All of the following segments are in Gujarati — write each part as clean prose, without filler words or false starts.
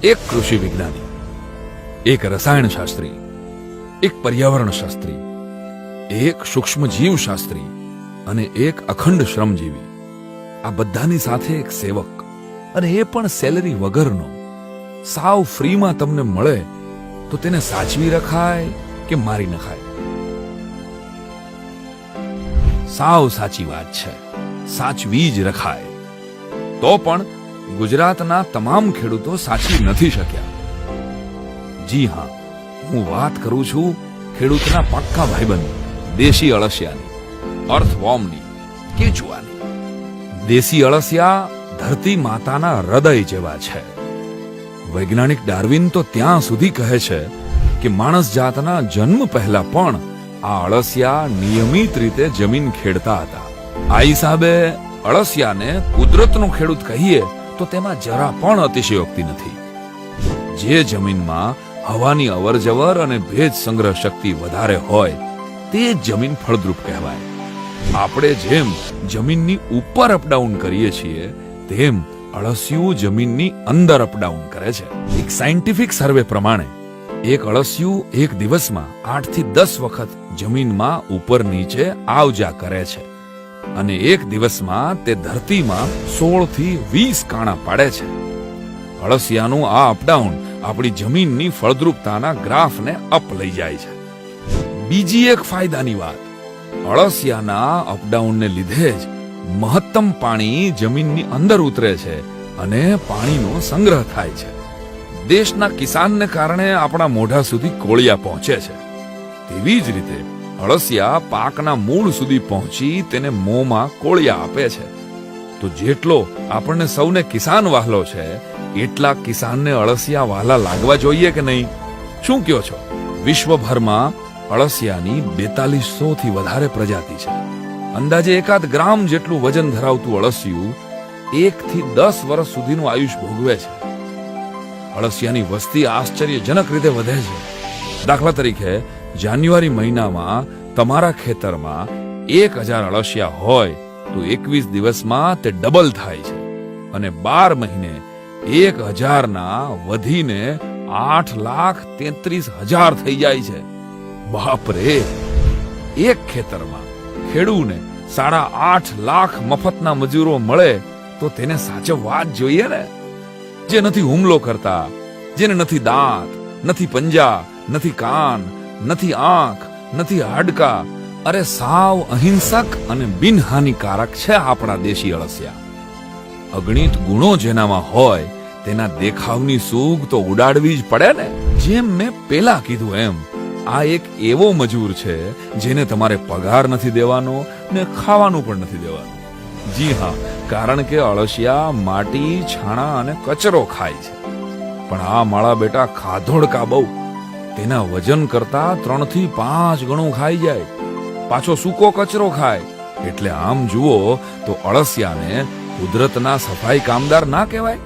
એક કૃષિ વિજ્ઞાની, એક રસાયણ શાસ્ત્રી, એક પર્યાવરણ શાસ્ત્રી, એક સૂક્ષ્મ જીવ શાસ્ત્રી અને એક અખંડ શ્રમજીવી. આ બધાની સાથે એક સેવક, અને એ પણ સેલરી વગરનો. સાવ ફ્રીમાં તમને મળે તો તેને સાચવી રખાય કે મારી નખાય? સાવ સાચી વાત છે, સાચવી જ રખાય. તો પણ ગુજરાતના તમામ ખેડૂતો સાચવી નથી શક્યા. જી હા, હું વાત કરું છું ખેડૂતના પાક્કા ભાઈબંધ દેશી અળસિયાની, અર્થવોર્મની, કેચુઆની. દેશી અળસિયા ધરતી માતાના હૃદય જેવા છે. વૈજ્ઞાનિક ડાર્વિન તો ત્યાં સુધી કહે છે કે માણસ જાતના જન્મ પહેલા પણ આ અળસિયા નિયમિત રીતે જમીન ખેડતા હતા. આ હિસાબે અળસિયાને કુદરતનો ખેડૂત કહીએ તો તેમાં જરા પણ અતિશયોક્તિ નથી. જે જમીનમાં હવાની અવરજવર અને ભેજ સંગ્રહ શક્તિ વધારે હોય તે જ જમીન ફળદ્રુપ કહેવાય. આપણે જેમ જમીનની ઉપર અપડાઉન કરીએ છીએ તેમ અળસિયું જમીનની અંદર અપડાઉન કરે છે. એક સાયન્ટિફિક સર્વે પ્રમાણે એક અળસિયું એક દિવસમાં 8 થી 10 વખત જમીનમાં ઉપર નીચે આવજા કરે છે અને એક દિવસમાં તે ધરતીમાં 16 થી 20 કાણા પાડે છે. અળસિયાનું આ અપડાઉન આપણી જમીનની ફળદ્રુપતાના ગ્રાફને અપ લઈ જાય છે. બીજી એક ફાયદાની વાત, અળસિયાના અપડાઉનને લીધે જ મહત્તમ પાણી જમીનની અંદર ઉતરે છે અને પાણીનો સંગ્રહ થાય છે. દેશના કિસાનને કારણે આપણા મોઢા સુધી કોળિયા પહોંચે છે. તેવી જ રીતે અળસિયા પાકના મૂળ સુધી પહોંચી તેને મોંમાં કોળિયા આપે છે. તો જેટલો આપણને સૌને કિસાન વહાલો છે એટલા કિસાનને અળસિયા વહાલા લાગવા જોઈએ કે નહીં? શું કહો છો? વિશ્વભરમાં અળસિયાની 4200 થી વધારે પ્રજાતિ છે. અંદાજે 1 ગ્રામ જેટલું વજન ધરાવતું અળસિયું 1 થી 10 વર્ષ સુધીનું આયુષ ભોગવે છે. અળસિયાની વસ્તી આશ્ચર્યજનક રીતે વધે છે. દાખલા તરીકે જાન્યુઆરી મહિનામાં તમારા ખેતરમાં 1000 અળસિયા હોય તો 21 દિવસમાં તે ડબલ થાય છે અને 12 મહિને 1000 ના વધીને 8,33,000 થઈ જાય છે. બાપ રે! એક ખેતરમાં ખેડૂને 8.5 લાખ મફતના મજૂરો મળે તો તેને સાચવવા જ જોઈએ ને. જે નથી હુમલો કરતા, જેને નથી દાંત, નથી પંજા, નથી કાન, નથી આંખ, નથી હાડકા. અરે સાવ અહિંસક અને બિનહાનિકારક છે આપણા દેશી અળસિયા. અગણિત ગુણો જેનામાં હોય તેના દેખાવની સૂગ તો ઉડાડવી જ પડે ને. જેમ મેં પેલા કીધું એમ, આ એક એવો મજૂર છે જેને તમારે પગાર નથી દેવાનો ને ખાવાનું પણ નથી દેવાનું. જી હા, કારણ કે અળસિયા માટી, છાણા અને કચરો ખાય છે. પણ આ માળા બેટા ખાધોડકા બહુ. તેના વજન કરતા 3 થી 5 ગણું ખાઈ જાય. પાછો સૂકો કચરો ખાય. એટલે આમ જુઓ તો અળસિયાને કુદરતના સફાઈ કામદાર ના કહેવાય?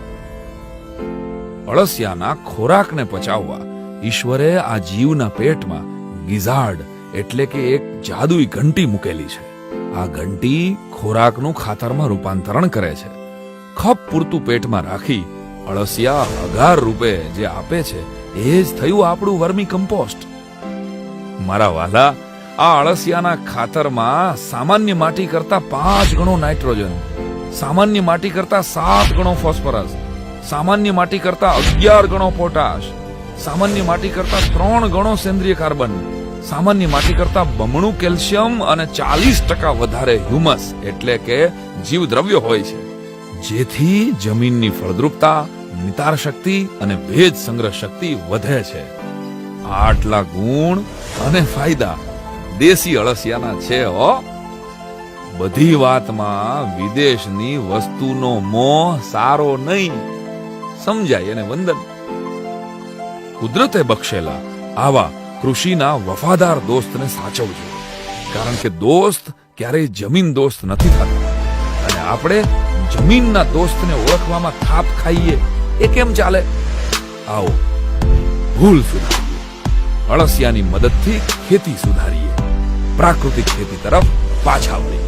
અળસિયાના ખોરાકને પચાવવા ઈશ્વરે આ જીવના પેટમાં ગિઝાર્ડ એટલે કે એક જાદુઈ ઘંટી મૂકેલી છે. આ ઘંટી ખોરાકનું ખાતરમાં રૂપાંતરણ કરે છે. ખપ પૂરતું પેટમાં રાખી અળસિયા અગાર રૂપે જે આપે છે એ જ થયું આપણું વર્મી કમ્પોસ્ટ. મારા વાલા, આ અળસિયાના ખાતરમાં સામાન્ય માટી કરતા 5 ગણો નાઇટ્રોજન, સામાન્ય માટી કરતા 7 ગણો ફોસ્ફરસ, સામાન્ય માટી કરતા 11 ગણો પોટાશ, સામાન્ય માટી કરતા 3 ગણો સેન્દ્રિય કાર્બન, સામાન્ય માટી કરતા બમણું કેલ્શિયમ અને 40% વધારે હ્યુમસ એટલે કે જીવદ્રવ્યો હોય છે. જેથી જમીનની ફળદ્રુપતા, નિતાર શક્તિ અને ભેજ સંગ્રહ શક્તિ વધે છે. આટલા ગુણ અને ફાયદા દેશી અળસિયાના છે હો. બધી વાતમાં વિદેશની વસ્તુનો મોહ સારો નહીં. સમજાય અને વંદન. કુદરતે બક્ષેલા આવા કૃષિના વફાદાર દોસ્તને સાચવજો, કારણ કે દોસ્ત ક્યારેય જમીન દોસ્ત નથી થતો. અને આપણે જમીનના દોસ્તને ઓળખવામાં થાપ ખાઈએ એ કેમ ચાલે? આવો ભૂલ સુધારીએ, અળસિયાની મદદથી ખેતી સુધારીએ, પ્રાકૃતિક ખેતી તરફ પાછા વળીએ.